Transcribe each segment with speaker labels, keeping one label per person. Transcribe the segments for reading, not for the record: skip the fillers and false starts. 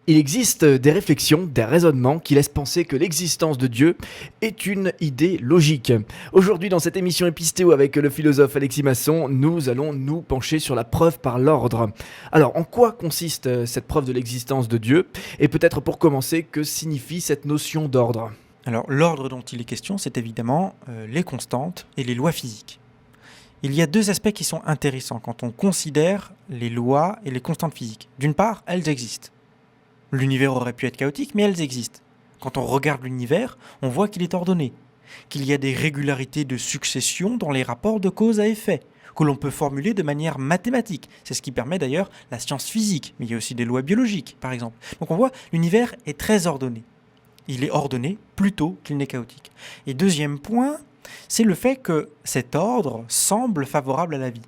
Speaker 1: Il existe des réflexions, des raisonnements qui laissent penser que l'existence de Dieu est une idée logique. Aujourd'hui, dans cette émission Épistéo avec le philosophe Alexis Masson, nous allons nous pencher sur la preuve par l'ordre. Alors, en quoi consiste cette preuve de l'existence de Dieu ? Et peut-être pour commencer, que signifie cette notion d'ordre ?
Speaker 2: Alors, l'ordre dont il est question, c'est évidemment les constantes et les lois physiques. Il y a deux aspects qui sont intéressants quand on considère les lois et les constantes physiques. D'une part, elles existent. L'univers aurait pu être chaotique, mais elles existent. Quand on regarde l'univers, on voit qu'il est ordonné, qu'il y a des régularités de succession dans les rapports de cause à effet, que l'on peut formuler de manière mathématique. C'est ce qui permet d'ailleurs la science physique, mais il y a aussi des lois biologiques, par exemple. Donc on voit, l'univers est très ordonné. Il est ordonné plutôt qu'il n'est chaotique. Et deuxième point, c'est le fait que cet ordre semble favorable à la vie.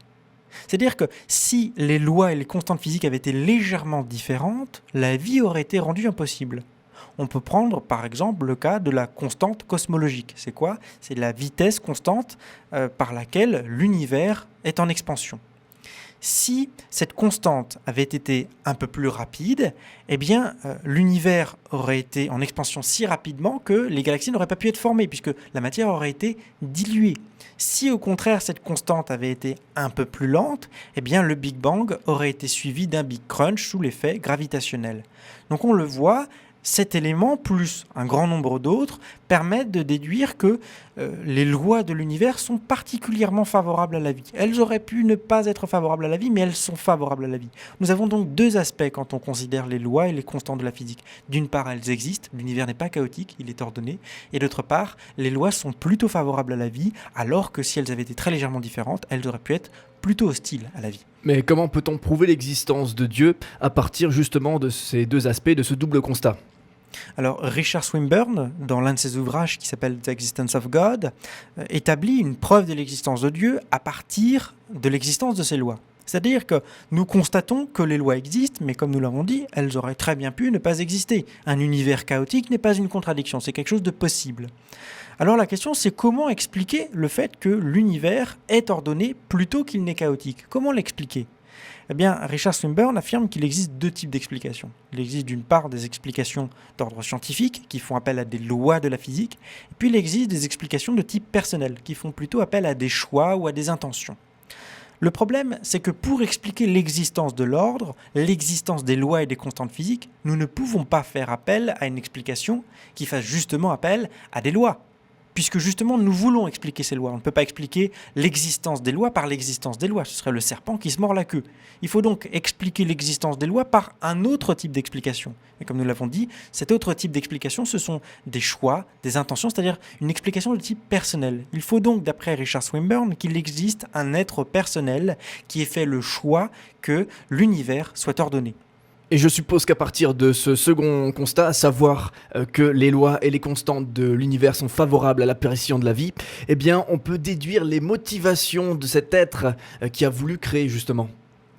Speaker 2: C'est-à-dire que si les lois et les constantes physiques avaient été légèrement différentes, la vie aurait été rendue impossible. On peut prendre par exemple le cas de la constante cosmologique. C'est quoi ? C'est la vitesse constante par laquelle l'univers est en expansion. Si cette constante avait été un peu plus rapide, eh bien, l'univers aurait été en expansion si rapidement que les galaxies n'auraient pas pu être formées, puisque la matière aurait été diluée. Si au contraire cette constante avait été un peu plus lente, eh bien, le Big Bang aurait été suivi d'un Big Crunch sous l'effet gravitationnel. Donc on le voit, cet élément, plus un grand nombre d'autres, permettent de déduire que les lois de l'univers sont particulièrement favorables à la vie. Elles auraient pu ne pas être favorables à la vie, mais elles sont favorables à la vie. Nous avons donc deux aspects quand on considère les lois et les constantes de la physique. D'une part, elles existent, l'univers n'est pas chaotique, il est ordonné. Et d'autre part, les lois sont plutôt favorables à la vie, alors que si elles avaient été très légèrement différentes, elles auraient pu être plutôt hostiles à la vie.
Speaker 1: Mais comment peut-on prouver l'existence de Dieu à partir justement de ces deux aspects, de ce double constat ?
Speaker 2: Alors, Richard Swinburne, dans l'un de ses ouvrages qui s'appelle The Existence of God, établit une preuve de l'existence de Dieu à partir de l'existence de ses lois. C'est-à-dire que nous constatons que les lois existent, mais comme nous l'avons dit, elles auraient très bien pu ne pas exister. Un univers chaotique n'est pas une contradiction, c'est quelque chose de possible. Alors la question, c'est comment expliquer le fait que l'univers est ordonné plutôt qu'il n'est chaotique ? Comment l'expliquer ? Eh bien, Richard Swinburne affirme qu'il existe deux types d'explications. Il existe d'une part des explications d'ordre scientifique qui font appel à des lois de la physique, et puis il existe des explications de type personnel qui font plutôt appel à des choix ou à des intentions. Le problème, c'est que pour expliquer l'existence de l'ordre, l'existence des lois et des constantes physiques, nous ne pouvons pas faire appel à une explication qui fasse justement appel à des lois. Puisque justement, nous voulons expliquer ces lois. On ne peut pas expliquer l'existence des lois par l'existence des lois. Ce serait le serpent qui se mord la queue. Il faut donc expliquer l'existence des lois par un autre type d'explication. Et comme nous l'avons dit, cet autre type d'explication, ce sont des choix, des intentions, c'est-à-dire une explication de type personnel. Il faut donc, d'après Richard Swinburne, qu'il existe un être personnel qui ait fait le choix que l'univers soit ordonné.
Speaker 1: Et je suppose qu'à partir de ce second constat, à savoir que les lois et les constantes de l'univers sont favorables à l'apparition de la vie, eh bien on peut déduire les motivations de cet être qui a voulu créer justement.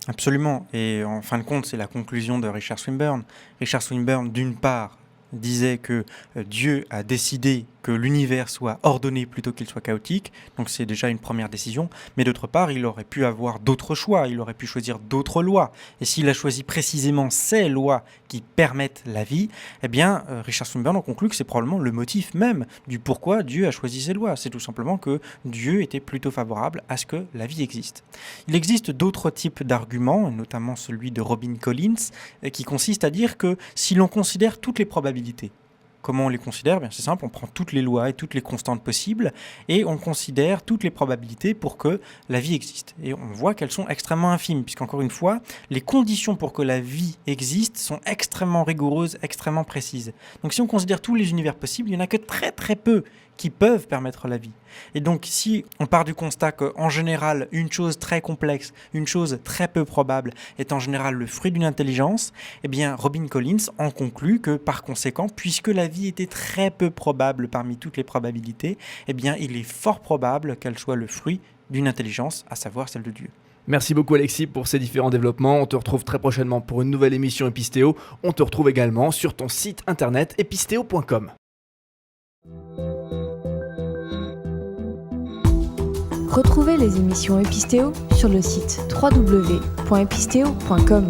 Speaker 2: Absolument, et en fin de compte, c'est la conclusion de Richard Swinburne. Richard Swinburne, d'une part, disait que Dieu a décidé que l'univers soit ordonné plutôt qu'il soit chaotique, donc c'est déjà une première décision, mais d'autre part, il aurait pu avoir d'autres choix, il aurait pu choisir d'autres lois, et s'il a choisi précisément ces lois qui permettent la vie, eh bien, Richard Swinburne en conclut que c'est probablement le motif même du pourquoi Dieu a choisi ces lois, c'est tout simplement que Dieu était plutôt favorable à ce que la vie existe. Il existe d'autres types d'arguments, notamment celui de Robin Collins, qui consiste à dire que si l'on considère toutes les probabilités, comment on les considère ? Bien, c'est simple, on prend toutes les lois et toutes les constantes possibles et on considère toutes les probabilités pour que la vie existe. Et on voit qu'elles sont extrêmement infimes, puisqu'encore une fois, les conditions pour que la vie existe sont extrêmement rigoureuses, extrêmement précises. Donc si on considère tous les univers possibles, il n'y en a que très très peu qui peuvent permettre la vie. Et donc si on part du constat qu'en général, une chose très complexe, une chose très peu probable est en général le fruit d'une intelligence, eh bien Robin Collins en conclut que par conséquent, puisque la vie était très peu probable parmi toutes les probabilités, eh bien il est fort probable qu'elle soit le fruit d'une intelligence, à savoir celle de Dieu.
Speaker 1: Merci beaucoup Alexis pour ces différents développements. On te retrouve très prochainement pour une nouvelle émission Épistéo. On te retrouve également sur ton site internet épistéo.com.
Speaker 3: Retrouvez les émissions Épistéo sur le site www.épistéo.com.